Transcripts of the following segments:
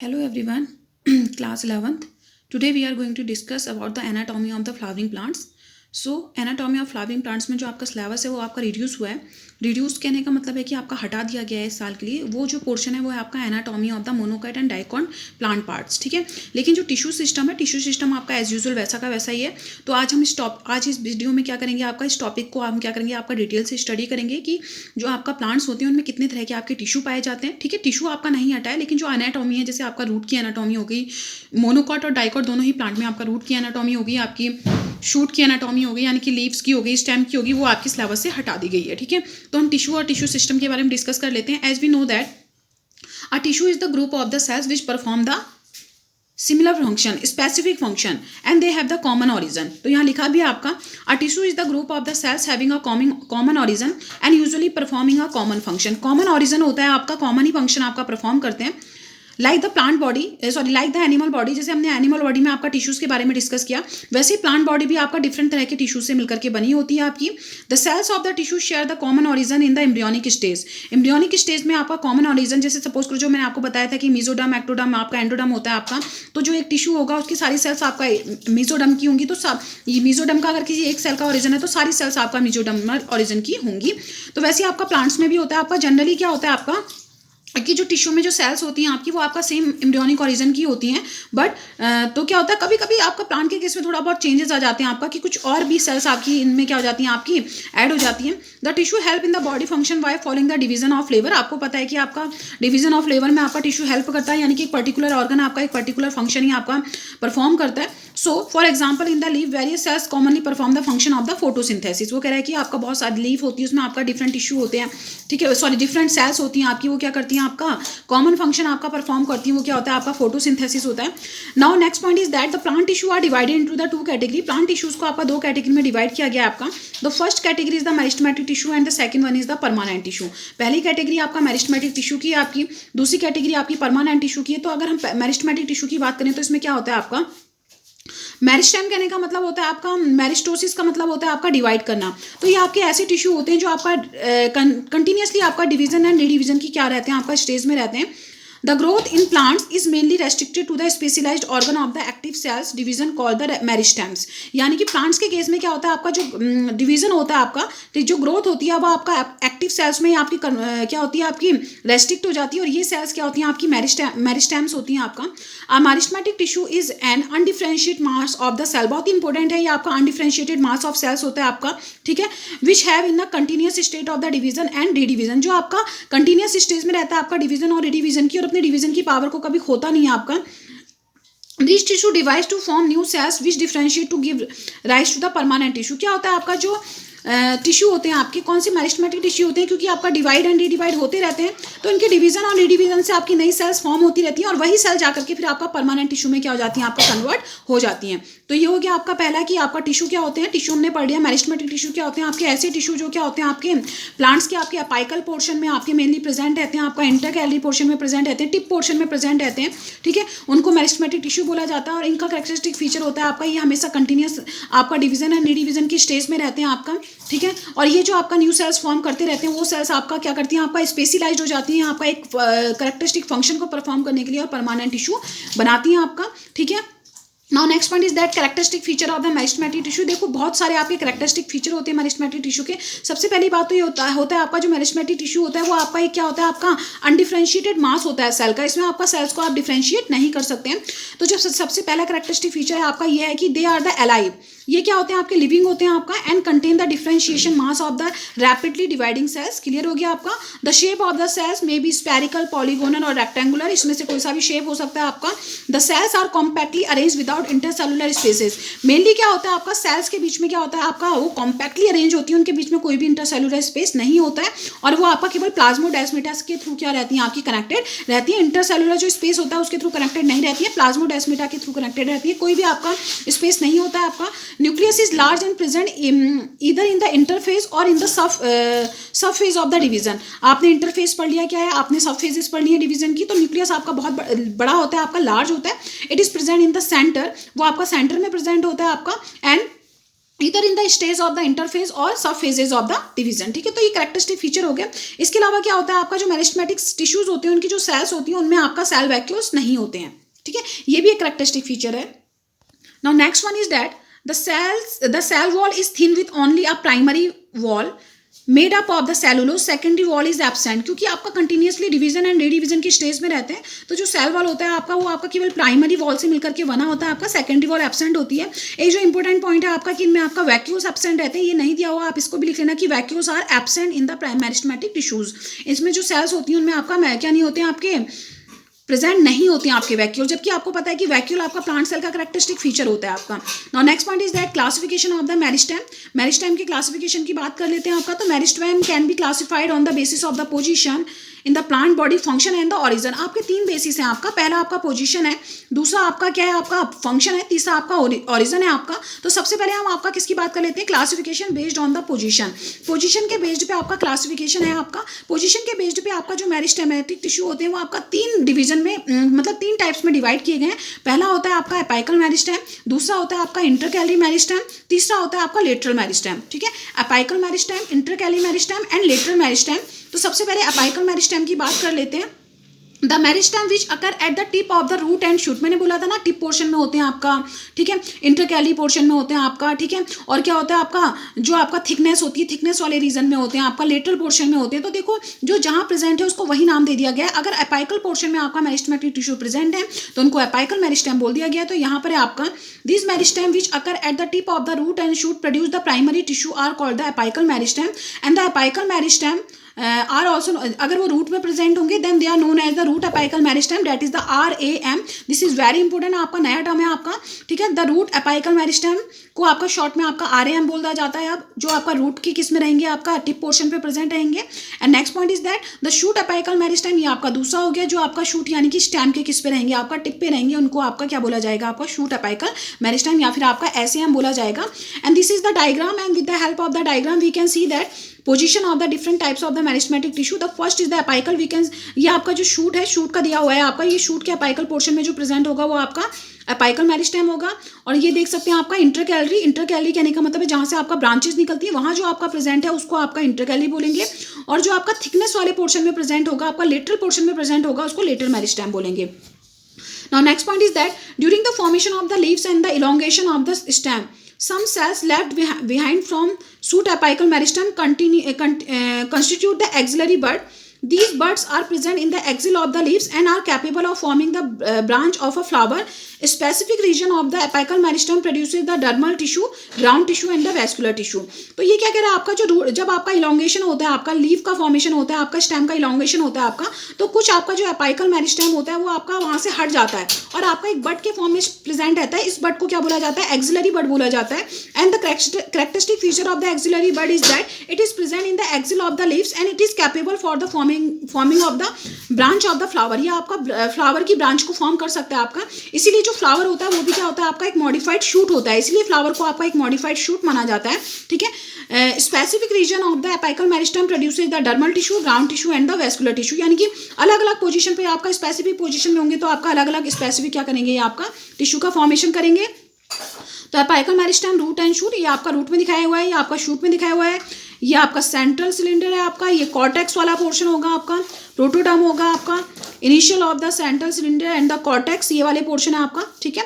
Hello everyone, class 11th. Today we are going to discuss about the anatomy of the flowering plants. So anatomy of flowering plants में जो आपका syllabus है वो आपका reduce हुआ है. रिड्यूस कहने का मतलब है कि आपका हटा दिया गया है इस साल के लिए. वो जो पोर्शन है वो है आपका anatomy of the monocyte and dicot plant parts. ठीक है, लेकिन जो टिश्यू सिस्टम है, टिश्यू सिस्टम आपका एज यूजुअल वैसा का वैसा ही है. तो आज हम आज इस वीडियो में क्या करेंगे, आपका इस टॉपिक को हम क्या करेंगे, आपका डिटेल से स्टडी करेंगे कि जो आपका प्लांट्स होते हैं उनमें कितने तरह के आपके टिश्यू पाए जाते हैं. ठीक है, टिश्यू आपका नहीं हटा है, लेकिन जो एनाटॉमी है, जैसे आपका रूट की एनाटॉमी हो गई, मोनोकॉट और डाइकोट दोनों ही प्लांट में आपका रूट की एनाटॉमी होगी, आपकी शूट की एनाटॉमी होगी यानी कि लीव्स की होगी, स्टेम की होगी, वो आपकी सिलेबस से हटा दी गई है. ठीक है, तो हम टिश्यू और टिश्यू सिस्टम के बारे में डिस्कस कर लेते हैं. As we know that a tissue is the group of the cells which perform the similar function, specific function and they have the common origin. तो यहाँ लिखा भी है आपका a tissue is the group of the cells having a common origin and usually performing a common function. Common origin होता है आपका, common ही फंक्शन आपका परफॉर्म करते हैं. Like the plant body, like the animal body, जैसे हमने animal body में आपका टिश्यूज के बारे में डिस्कस किया, वैसे ही प्लांट बॉडी भी आपका डिफरेंट तरह के टिश्यू से मिलकर के बनी होती है आपकी. The cells of the tissue share the common origin in the embryonic stage. Embryonic stage में आपका कॉमन ऑरिजन, जैसे सपोज करो जो मैंने आपको बताया था कि मीजोडर्म, एक्टोडर्म, आपका एंडोडर्म होता है आपका. तो जो एक टिश्यू होगा उसकी सारी सेल्स आपका मीजोडर्म की होंगी. तो सब ये मीजोडर्म का अगर किसी एक सेल का ऑरिजन है तो सारी सेल्स आपका मीजोडर्म ऑरिजन की होंगी. तो वैसे आपका प्लांट्स में भी होता है आपका. जनरली क्या होता है आपका कि जो टिश्यू में जो सेल्स होती हैं आपकी वो आपका सेम एम्ब्रियोनिक ऑरिजन की होती हैं. बट तो क्या होता है, कभी कभी आपका प्लांट के केस में थोड़ा बहुत चेंजेस आ जाते हैं आपका, कि कुछ और भी सेल्स आपकी इनमें क्या हो जाती हैं, आपकी ऐड हो जाती हैं. The tissue help in the body function by following the division of flavour. आपको पता है कि आपका डिवीजन ऑफ फ्लेवर में आपका टिश्यू हेल्प करता है, यानी कि एक पर्टिकुलर ऑर्गन आपका एक पर्टिकुलर फंक्शन ही आपका परफॉर्म करता है. So for example in the leaf various cells commonly perform the function of the photosynthesis. वो कह रहा है कि आपका बहुत सारी लीफ होती है, उसमें आपका डिफरेंट टिश्यू होते हैं. ठीक है, सॉरी डिफरेंट सेल्स होती हैं आपकी, वो क्या करती हैं, आपका कॉमन फंक्शन आपका परफॉर्म करती है. वो क्या होता है, आपका फोटोसिंथेसिस होता है. Now next point is that the plant tissue are divided into the two category. Plant tissues को आपका दो कैटेगरी में डिवाइड किया गया आपका. The first category is the meristematic tissue and the second one is the permanent tissue. पहली category आपका meristematic tissue की आपकी, दूसरी कैटेगरी आपकी परमानेंट टिश्यू की है. तो अगर हम मेरिस्टेमेटिक टिश्यू की बात करें तो इसमें क्या होता है आपका, मेरिस्टेम कहने का मतलब होता है आपका, मेरिस्टोसिस का मतलब होता है आपका डिवाइड करना. तो ये आपके ऐसे टिश्यू होते हैं जो आपका कंटिन्यूसली आपका डिवीजन एंड रिडिवीजन की क्या रहते हैं, आपका स्टेज में रहते हैं. The growth in plants is mainly restricted to the specialized organ of the active cells division called the meristems. यानी कि प्लांट्स के केस में क्या होता है, आपका जो डिवीजन होता है आपका, जो ग्रोथ होती है वो आपका एक्टिव सेल्स में आपकी क्या होती है, आपकी रेस्ट्रिक्ट हो जाती है. और ये सेल्स क्या होती हैं, आपकी मेरिस्टेम्स होती हैं आपका. Meristematic tissue is an undifferentiated mass of the cell. बहुत इंपॉर्टेंट है ये, आपका अनडिफरेंशिएटेड मास ऑफ सेल्स होता है आपका. ठीक है, which have in the continuous state of the division and redivision. जो आपका कंटिन्यूस स्टेज में रहता है आपका डिवीजन और रिडिवीजन की, और अपने डिवीजन की पावर को कभी खोता नहीं है आपका. This tissue divides to form new cells which differentiate to give rise to the permanent tissue. क्या होता है आपका, जो टिश्यू होते हैं आपके, कौन से मेरिस्टेमेटिक टिश्यू होते हैं, क्योंकि आपका डिवाइड एंड रीडिवाइड होते रहते हैं तो इनके डिवीजन और रीडिवीजन से आपकी नई सेल्स फॉर्म होती रहती हैं, और वही सेल जाकर के फिर आपका परमानेंट टिश्यू में क्या हो जाती हैं, आपका कन्वर्ट हो जाती हैं. तो ये हो गया आपका पहला कि आपका टिश्यू क्या होते हैं. टिश्यू हमने पढ़ लिया. मेरिस्टेमेटिक टिश्यू क्या होते हैं, आपके ऐसे टिश्यू जो क्या होते हैं, आपके प्लांट्स के आपके अपाइकल पोर्शन में आपके मेनली प्रेजेंट रहते हैं, आपका इंटरकैलरी पोर्शन में प्रेजेंट रहते हैं, टिप पोर्शन में प्रेजेंट रहते हैं. ठीक है, उनको मेरिस्टेमेटिक टिश्यू बोला जाता है. और इनका कैरेक्टरिस्टिक फीचर होता है आपका, ये हमेशा कंटिन्यूस आपका डिवीजन एंड रिडिवीजन की स्टेज में रहते हैं आपका. ठीक है, और ये जो आपका न्यू सेल्स फॉर्म करते रहते हैं, वो सेल्स आपका क्या करती हैं, आपका स्पेशलाइज्ड हो जाती हैं, आपका एक कैरेक्टरिस्टिक फंक्शन को परफॉर्म करने के लिए, और परमानेंट टिश्यू बनाती हैं आपका. ठीक है, now next point is that characteristic feature of the meristematic tissue. देखो बहुत सारे आपके कैरेक्टरिस्टिक फीचर होते हैं मेरिस्टेमेटिक टिश्यू के. सबसे पहली बात तो ये होता है आपका जो मेरिस्टेमेटिक टिश्यू होता है वो आपका एक क्या होता है, आपका अनडिफरेंशिएटेड मास होता है सेल का. इसमें आपका सेल्स को आप डिफरेंशिएट नहीं कर सकते हैं. तो जो सबसे पहला कैरेक्टरिस्टिक फीचर है आपका ये है कि दे आर द अलाइव. ये क्या होते हैं, आपके लिविंग होते हैं आपका, and contain the differentiation mass of the rapidly dividing cells. Clear हो गया आपका. The shape of the cells may be spherical, polygonal और रेक्टेंगुलर. इसमें से कोई सा भी शेप हो सकता है आपका. The cells are compactly arrange without intercellular spaces. Mainly क्या होता है आपका, सेल्स के बीच में क्या होता है आपका, वो कॉम्पैक्टली अरेंज होती है, उनके बीच में कोई भी इंटरसेलुलर स्पेस नहीं होता है, और वो आपका केवल प्लाज्मोडेस्माटा के थ्रू क्या रहती है, आपकी कनेक्टेड रहती है. इंटरसेलुलर जो स्पेस होता है उसके थ्रू कनेक्टेड नहीं रहती है, प्लाज्मोडेस्माटा के थ्रू कनेक्टेड रहती है. कोई भी आपका स्पेस नहीं होता है आपका. Nucleus is large and present either in the interphase और in the sub phase of the division. आपने इंटरफेस पढ़ लिया क्या है, आपने सब फेजेस पढ़ लिया डिवीजन की. तो न्यूक्लियस आपका बहुत बड़ा होता है, आपका लार्ज होता है. It is present in the centre, वो आपका सेंटर में प्रेजेंट होता है आपका. एंड इधर in the stage of the interphase और सब फेजेज ऑफ द डिवीजन। ठीक है, तो ये कैरेक्टरिस्टिक फीचर हो गया। इसके अलावा क्या होता है, आपका जो मेरिस्टेमेटिक टिश्यूज होते हैं उनकी जो सेल्स होती हैं उनमें आपका सेल वैक्यूल्स नहीं होते हैं। ठीक है, ये भी एक कैरेक्टरिस्टिक फीचर है। Now next one is that the cell wall is thin with only a primary wall made up of the cellulose, secondary wall is absent. क्योंकि आपका कंटिन्यूसली डिवीजन एंड रीडिवीजन की स्टेज में रहते हैं, तो जो सेल वॉल होता है आपका वो आपका केवल प्राइमरी वॉल से मिलकर के बना होता है, आपका सेकेंडरी वॉल एब्सेंट होती है। एक जो इंपॉर्टेंट पॉइंट है आपका कि इनमें आपका वैक्यूल्स एब्सेंट रहते हैं, ये नहीं दिया हुआ, आप इसको भी लिख लेना कि vacuoles are absent in the meristematic tissues. इसमें जो सेल्स होती हैं उनमें आपका क्या नहीं होते हैं, आपके प्रेजेंट नहीं होते हैं आपके वैक्यूल, जबकि आपको पता है कि वैक्यूल आपका प्लांट सेल का कैरेक्टरिस्टिक फीचर होता है आपका। Now next point is that classification of the meristem. Meristem की क्लासिफिकेशन की बात कर लेते हैं आपका। तो meristem can be classified on the basis of the position in the plant body, function and the origin. आपके 3 बेसिस हैं आपका। पहला आपका पोजीशन है, दूसरा आपका क्या है, आपका फंक्शन है, तीसरा आपका ओरिजिन है आपका। तो सबसे पहले हम आपका किसकी बात कर लेते हैं, classification based on the position. Position के बेस्ड पे आपका क्लासिफिकेशन है आपका। पोजीशन के बेस्ड पे आपका जो मेरिस्टेमेटिक टिश्यू होते हैं वो आपका 3 डिवीजन में मतलब 3 टाइप्स में डिवाइड किए गए हैं। पहला होता है आपका एपाइकल मेरिस्टेम, दूसरा होता है आपका इंटरकैली मेरिस्टेम, तीसरा होता है आपका लेटरल मेरिस्टेम। ठीक है, apical meristem, intercalary meristem and lateral meristem. तो सबसे पहले एपाइकल मेरिस्टेम की बात कर लेते हैं। The meristem which occur at the tip of the root and shoot, मैंने बोला था ना टिप पोर्शन में होते हैं आपका। ठीक है, इंटरकैली पोर्शन में होते हैं आपका। ठीक है, और क्या होता है आपका जो आपका थिकनेस होती है, थिकनेस वाले रीजन में होते हैं आपका, लेटरल पोर्शन में होते हैं। तो देखो जो जहां प्रेजेंट है उसको वही नाम दे दिया गया है। अगर एपाइकल पोर्शन में आपका मेरिस्टेमेटिक टिश्यू प्रेजेंट है तो उनको एपाइकल मेरिस्टेम बोल दिया गया है। तो यहाँ पर है आपका this meristem which occur at the tip of the root and shoot produce the primary tissue are called the apical meristem and the apical meristem are also, अगर वो रूट में प्रेजेंट होंगे then they are known as the root apical meristem, that is the RAM। This is very important, आपका नया term है आपका। ठीक है, द रूट एपाइकल मेरिस्टेम को आपका शॉर्ट में आपका RAM बोला जाता है। अब जो आपका रूट की किस में रहेंगे, आपका टिप पोर्शन पे प्रेजेंट रहेंगे। And next point is that the shoot apical meristem, ये आपका दूसरा हो गया। जो आपका शूट यानी कि स्टेम के किस पे रहेंगे, आपका टिप पे रहेंगे, उनको आपका क्या बोला जाएगा, आपका शूट एपाइकल मेरिस्टेम या फिर आपका SAM बोला जाएगा। And this is the diagram and with the help of the diagram we can see that position of the different types of the meristematic tissue. The first is the apical, we can, ये आपका जो shoot है, shoot का दिया हुआ है आपका, ये शूट के एपाइकल पोर्शन में जो प्रेजेंट होगा वो आपका एपाइकल मेरिस्टेम होगा। और ये देख सकते हैं आपका इंटरकैलरी, इंटरकैलरी कहने का मतलब है जहाँ से आपका ब्रांचेस निकलती है वहाँ जो आपका प्रेजेंट है उसको आपका इंटरकैलरी बोलेंगे। और जो आपका थिकनेस वाले पोर्शन में प्रेजेंट होगा, आपका लेटरल पोर्शन में प्रेजेंट होगा, उसको लेटरल मेरिस्टेम बोलेंगे। Now next point is that during the formation of the leaves and the elongation of the stem, some cells left behind from shoot apical meristem constitute the axillary bud. These buds are present in the axil of the leaves and are capable of forming the branch of a flower. A specific region of the apical meristem produces the dermal tissue, ground tissue and the vascular tissue. तो ये क्या कह रहा है आपका जो जब आपका इलोंगेशन होता है, आपका लीफ का फॉर्मेशन होता है, आपका स्टेम का इलोंगेशन होता है आपका, तो कुछ आपका जो एपाइकल मेरिस्टेम होता है वो आपका वहाँ से हट जाता है और आपका एक बड के फॉर्म में प्रेजेंट रहता है। इस बड को क्या बोला जाता है, एक्सिलरी बड बोला जाता है। And the characteristic feature of the axillary bud is that it is present in the axil of the leaves and it is capable for the forming of the branch of the flower. ये आपका flower की branch को form कर सकता है आपका। इसीलिए जो फ्लावर होता है वो भी क्या होता है, आपका एक मॉडिफाइड शूट होता है, इसलिए फ्लावर को आपका एक मॉडिफाइड शूट माना जाता है। ठीक है, specific region of the apical meristem produces the dermal tissue, ground tissue and the vascular tissue. यानी कि अलग अलग पोजीशन पे आपका स्पेसिफिक पोजीशन में होंगे तो आपका अलग अलग स्पेसिफिक क्या करेंगे, ये आपका टिश्यू का फॉर्मेशन करेंगे। तो apical meristem, root and shoot, ये आपका रूट में दिखाया हुआ है, ये आपका शूट में दिखाया हुआ है। ये आपका सेंट्रल सिलेंडर है आपका, ये कॉर्टेक्स वाला पोर्शन होगा आपका, प्रोटोडर्म होगा आपका, initial of the central cylinder and the cortex, ये वाले पोर्शन है आपका। ठीक है,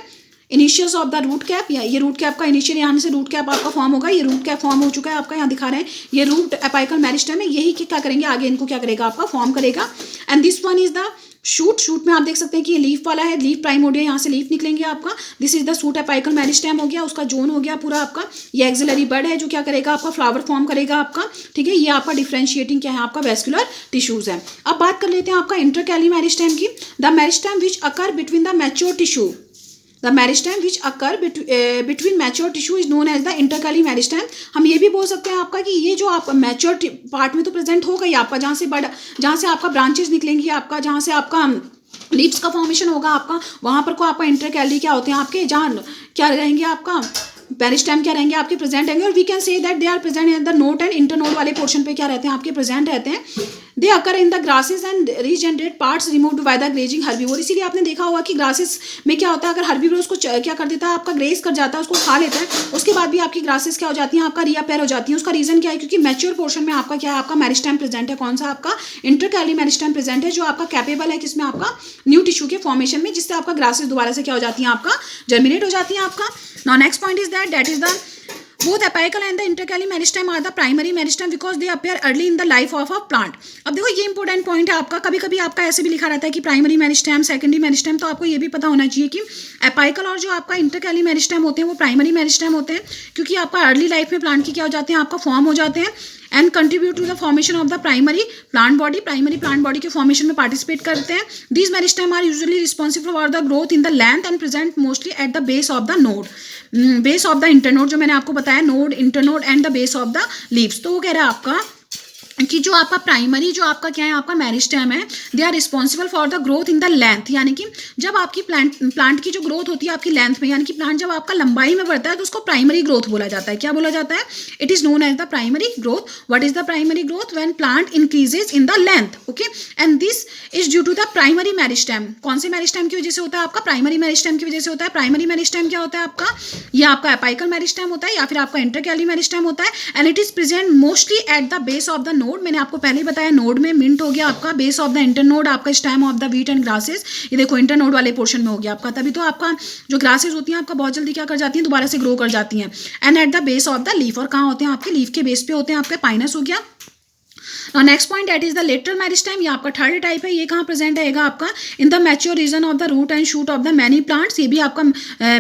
initials of the root cap, ये रूट कैप का इनिशियल यहाँ से रूट कैप आपका फॉर्म होगा। ये रूट कैप फॉर्म हो चुका है आपका, यहाँ दिखा रहे हैं, ये रूट एपाइकल मेरिस्टेम है, यही क्या करेंगे आगे, इनको क्या करेगा आपका फॉर्म करेगा। And this one is the shoot. Shoot में आप देख सकते हैं कि ये लीफ वाला है, लीफ प्राइमोडिया, यहाँ से लीफ निकलेंगे आपका। This is the shoot apical meristem हो गया, उसका जोन हो गया पूरा आपका। ये एक्सिलरी बड है जो क्या करेगा, आपका फ्लावर फॉर्म करेगा आपका। ठीक है, ये आपका डिफरेंशिएटिंग क्या है, आपका वेस्कुलर टिश्यूज है। अब बात कर लेते हैं आपका इंटरकैली मेरिस्टेम की। The meristem which occur between the mature tissue, the meristem which occur between mature tissue is known as the intercalary meristem. हम ये भी बोल सकते हैं आपका कि ये जो आपका मैच्योर पार्ट में तो प्रेजेंट होगा ही आपका, जहाँ से आपका ब्रांचेस निकलेंगी आपका, जहाँ से आपका लीव्स का फॉर्मेशन होगा आपका, वहाँ पर को आपका इंटरकैली क्या होते हैं आपके, जहाँ क्या रहेंगे आपका मेरिस्टेम क्या रहेंगे आपके प्रेजेंट रहेंगे। और we can say that they are present in the node and internode वाले पोर्शन पे क्या रहते हैं आपके प्रेजेंट रहते हैं। They occur in the grasses and regenerate parts removed by the grazing herbivore. इसीलिए आपने देखा होगा कि ग्रासेस में क्या होता है, अगर हर्बीवोर उसको क्या कर देता है, आपका ग्रेस कर जाता है, उसको खा लेता है, उसके बाद भी आपकी ग्रासेस क्या हो जाती हैं, आपका रीअपेयर हो जाती है। उसका रीजन क्या है, क्योंकि मैच्योर पोर्शन में आपका क्या है, आपका मेरिस्टेम प्रेजेंट है। कौन सा, आपका इंटरकैली मेरिस्टेम प्रेजेंट है, जो आपका कैपेबल है किसमें, आपका न्यू टिश्यू के फॉर्मेशन में, जिससे आपका ग्रासेस दोबारा से क्या हो जाती हैं, आपका जर्मिनेट हो जाती हैं आपका। Now next point is that is the both apical and the intercalary meristem are the primary meristem because they appear early in the life of a plant। अब देखो ये इंपॉर्टेंट पॉइंट है आपका, कभी कभी आपका ऐसे भी लिखा रहता है कि प्राइमरी मेरिस्टेम, सेकेंडरी मेरिस्टेम, तो आपको ये भी पता होना चाहिए कि एपाइकल और जो आपका इंटरकैली मेरिस्टेम होते हैं वो प्राइमरी मेरिस्टेम होते हैं, क्योंकि आपका अर्ली लाइफ में प्लांट की क्या हो जाते हैं, आपका फॉर्म हो जाते हैं and contribute to the formation of the primary plant body. Primary plant body के फॉर्मेशन में पार्टिसिपेट करते हैं। These meristem are usually responsible for the growth in the length and present mostly at the base of the node, base of the internode, जो मैंने आपको बताया, node, internode and the base of the leaves. तो वो कह रहा है आपका कि जो आपका प्राइमरी, जो आपका क्या है, आपका मेरिस्टेम है, they are responsible for the growth in the length, यानी कि जब आपकी प्लांट की जो ग्रोथ होती है आपकी लेंथ में, यानी कि प्लांट जब आपका लंबाई में बढ़ता है तो उसको प्राइमरी ग्रोथ बोला जाता है। क्या बोला जाता है, it is known as the primary growth. What is the primary growth, when plant increases in the length, okay, and this is due to the primary meristem. कौन से मेरिस्टेम की वजह से होता है, आपका प्राइमरी मेरिस्टेम की वजह से होता है। प्राइमरी मेरिस्टेम क्या होता है आपका, ये आपका एपाइकल मेरिस्टेम होता है या फिर आपका इंटरकैली मेरिस्टेम होता है, and it is present mostly at the base of the node. मैंने आपको पहले बताया, नोड में मिंट हो गया आपका, बेस ऑफ द इंटरनोड आपका stem of the wheat and grasses, ये देखो इंटरनोड वाले पोर्शन में हो गया आपका। तभी तो आपका जो ग्रासेस होती हैं आपका बहुत जल्दी क्या कर जाती हैं, दोबारा से ग्रो कर जाती हैं। And eight the base of the leaf, और कहाँ होते हैं, आपके लीफ के बेस पे होते हैं, आपके पाइनस हो गया। Next point that is the lateral meristem, ये आपका थर्ड टाइप है। ये कहाँ प्रेजेंट रहेगा, आपका in the mature region of the root and shoot of the many plants. ये भी आपका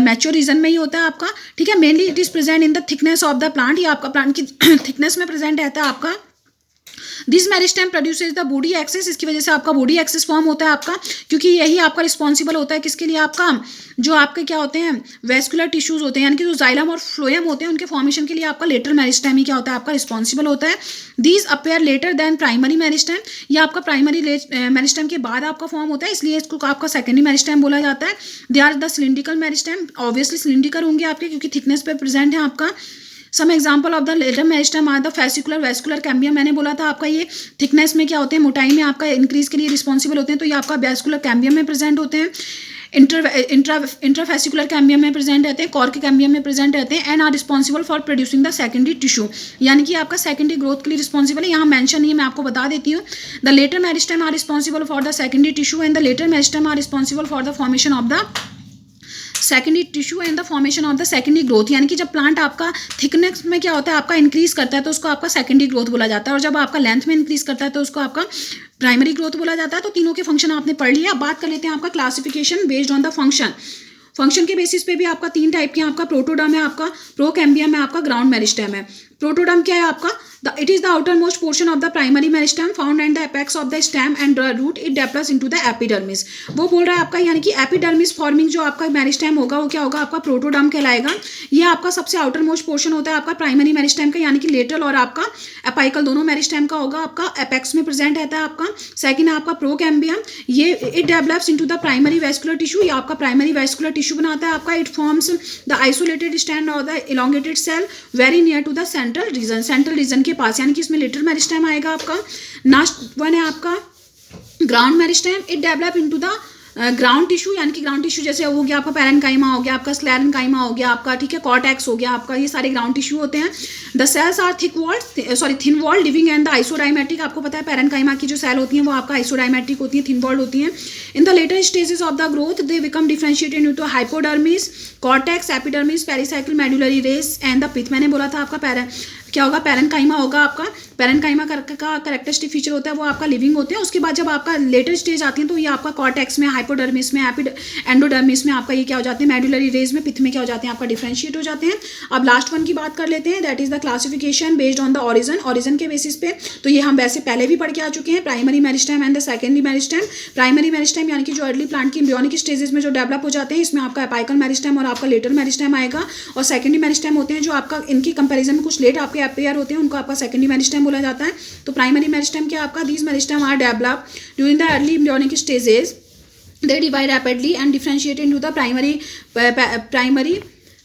मैच्योर रीजन में ही होता है आपका, ठीक है। Mainly it is present in the thickness of the plant, ये आपका प्लांट की थिकनेस में प्रेजेंट रहता है आपका। This meristem produces the body axes, इसकी वजह से आपका बॉडी एक्सेस फॉर्म होता है आपका, क्योंकि यही आपका रिस्पॉन्सिबल होता है किसके लिए, आपका जो आपके क्या होते हैं, वेस्कुलर टिश्यूज होते हैं, यानी कि जो जाइलम और फ्लोएम होते हैं, उनके फॉर्मेशन के लिए आपका लेटरल मेरिस्टेम ही क्या होता है, आपका रिस्पॉन्सिबल होता है। These appear later than primary meristem, ये आपका प्राइमरी मेरिस्टेम के बाद आपका फॉर्म होता है, इसलिए इसको आपका सेकेंडरी मेरिस्टेम बोला जाता है। They are the cylindrical meristem, obviously cylindrical होंगे आपके, क्योंकि थिकनेस पे प्रेजेंट है आपका। Some example of the lateral meristem are the fascicular, vascular cambium, मैंने बोला था आपका ये थिकनेस में क्या होते हैं, मोटाई में आपका इंक्रीज के लिए रिस्पॉन्सिबल होते हैं, तो ये आपका वेस्कुलर कैम्बियम में प्रेजेंट होते हैं। इंट्राफेसिकुलर कैम्बियम में प्रेजेंट रहते हैं, कॉर्क कैम्बियम में प्रेजेंट रहते हैं, and are responsible for producing the secondary tissue, यानी कि आपका सेकेंडरी ग्रोथ के लिए रिस्पॉन्सिबल है। यहाँ मेंशन नहीं है, मैं आपको बता देती हूँ। The lateral meristem are responsible for the secondary tissue and the lateral meristem are responsible for the formation of the secondary tissue and the formation of the secondary growth, यानी कि जब प्लांट आपका थिकनेस में क्या होता है, आपका increase करता है, तो उसको आपका सेकेंडरी ग्रोथ बोला जाता है, और जब आपका लेंथ में इंक्रीज करता है तो उसको आपका प्राइमरी ग्रोथ बोला जाता है। तो तीनों के फंक्शन आपने पढ़ लिया। अब बात कर लेते हैं आपका classification based on the function. Function के बेसिस पे भी आपका तीन टाइप के हैं, आपका प्रोटोडर्म है, आपका प्रोकैम्बियम है, आपका ग्राउंड मेरिस्टेम है। प्रोटोडर्म क्या है आपका, it is the outer most portion of the primary meristem found and the apex of the stem and root, it develops into the epidermis. वो बोल रहा है आपका, यानी कि एपिडर्मिस फॉर्मिंग जो आपका मेरिस्टेम होगा वो क्या होगा, आपका प्रोटोडर्म कहलाएगा। ये आपका सबसे आउटर मोस्ट पोर्शन होता है आपका प्राइमरी मेरिस्टेम का, यानी कि लेटरल और आपका एपाइकल दोनों मेरिस्टेम का होगा, आपका एपेक्स में प्रेजेंट रहता है आपका। सेकंड है आपका प्रोकैम्बियम, ये it develops into the primary vascular tissue, ये आपका प्राइमरी वेस्कुलर टिश्यू बनाता है आपका। It forms the isolated strand और the elongated cell very near to the central region के पास, यानी कि इसमें लेटरल मेरिस्टेम आएगा आपका। लास्ट वन है आपका ground meristem, it develop into the ground tissue, यानी कि ग्राउंड टिश्यू जैसे हो गया आपका पैरेन्काइमा हो गया, आपका स्क्लेरेन्काइमा हो गया आपका, ठीक है, कॉर्टेक्स हो गया आपका, ये सारे ग्राउंड टिश्यू होते हैं। The cells are thin walled living and the isodiametric, आपको पता है पैरेन्काइमा की जो सेल होती हैं वो आपका आइसोडाइमेट्रिक होती है, थिन वॉल्ड होती हैं। In the later stages of the growth they become differentiated into hypodermis, cortex, epidermis, pericycle, medullary rays and the pith. मैंने बोला था आपका क्या होगा, पैरेन्काइमा होगा आपका। पैरेन्काइमा का कैरेक्टरिस्टिक फीचर होता है वो आपका लिविंग होते हैं। उसके बाद जब आपका लेटर स्टेज आती है तो ये आपका कॉर्टेक्स में, हाइपोडर्मिस में, एंडोडर्मिस में आपका ये क्या हो जाते हैं, मेडुलरी रेज में, पिथ में क्या हो जाते हैं, आपका डिफरेंशिएट हो जाते हैं। अब लास्ट वन की बात कर लेते हैं, that is the classification based on the origin के बेसिस पे। तो ये हम वैसे पहले भी पढ़ के आ चुके हैं, primary meristem and the secondary meristem. Primary meristem यानी कि जो अर्ली प्लांट की एम्ब्रियोनिक स्टेजेस में जो डेवलप हो जाते हैं, इसमें आपका एपाइकल मेरिस्टेम और आपका लेटर मेरिस्टेम आएगा। और सेकेंडरी मेरिस्टेम होते हैं जो आपका इनकी कंपेरिजन में कुछ लेट आपके अपेयर होते हैं, उनको आपका सेकेंडरी मेरिस्टेम बोला जाता है। तो प्राइमरी मेरिस्टेम क्या आपका, these meristem are develop during the early embryonic stages, they divide rapidly and differentiate into the primary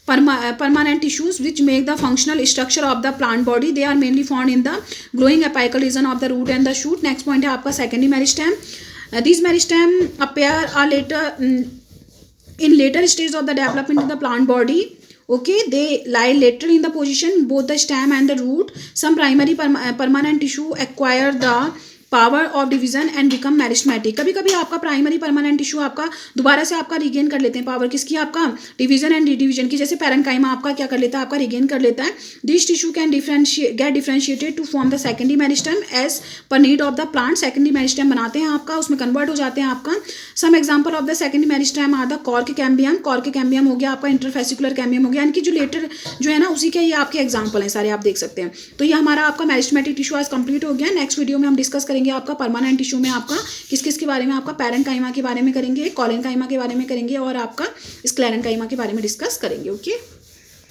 permanent tissues which make the functional structure of the plant body. They are mainly found in the growing apical region of the root and the shoot. Next point है आपका secondary meristem. These meristem appear later in later stage of the development of the plant body. Okay, they lie laterally in the position both the stem and the root. Some primary permanent tissue acquire the power of division and become meristematic. कभी कभी आपका primary permanent tissue आपका दोबारा से आपका regain कर लेते हैं पावर किसकी, आपका डिवीजन एंड डिवीजन की. जैसे पैरेन्काइमा आपका क्या कर लेता है, आपका रिगेन कर लेता है. This tissue can get differentiated to form the secondary meristem as per need of the plant. Secondary meristem बनाते हैं आपका, उसमें कन्वर्ट हो जाते हैं आपका. Some example of the secondary meristem are the cork cambium. Cork cambium हो गया आपका, इंटरफेसिकुलर कैम्बियम हो गया, यानी कि जो लेटर जो है ना उसी के ये आपके एग्जाम्पल हैं सारे, आप देख सकते हैं. तो ये हमारा आपका मेरिस्टेमेटिक टिश्यू आज कंप्लीट हो गया. नेक्स्ट वीडियो में हम डिस्कस करेंगे आपका परमानेंट टिश्यू में आपका किस किस के बारे में, आपका पैरेन्काइमा के बारे में करेंगे, कॉलेनकाइमा के बारे में करेंगे और आपका स्क्लेरेन्काइमा के बारे में डिस्कस करेंगे. ओके.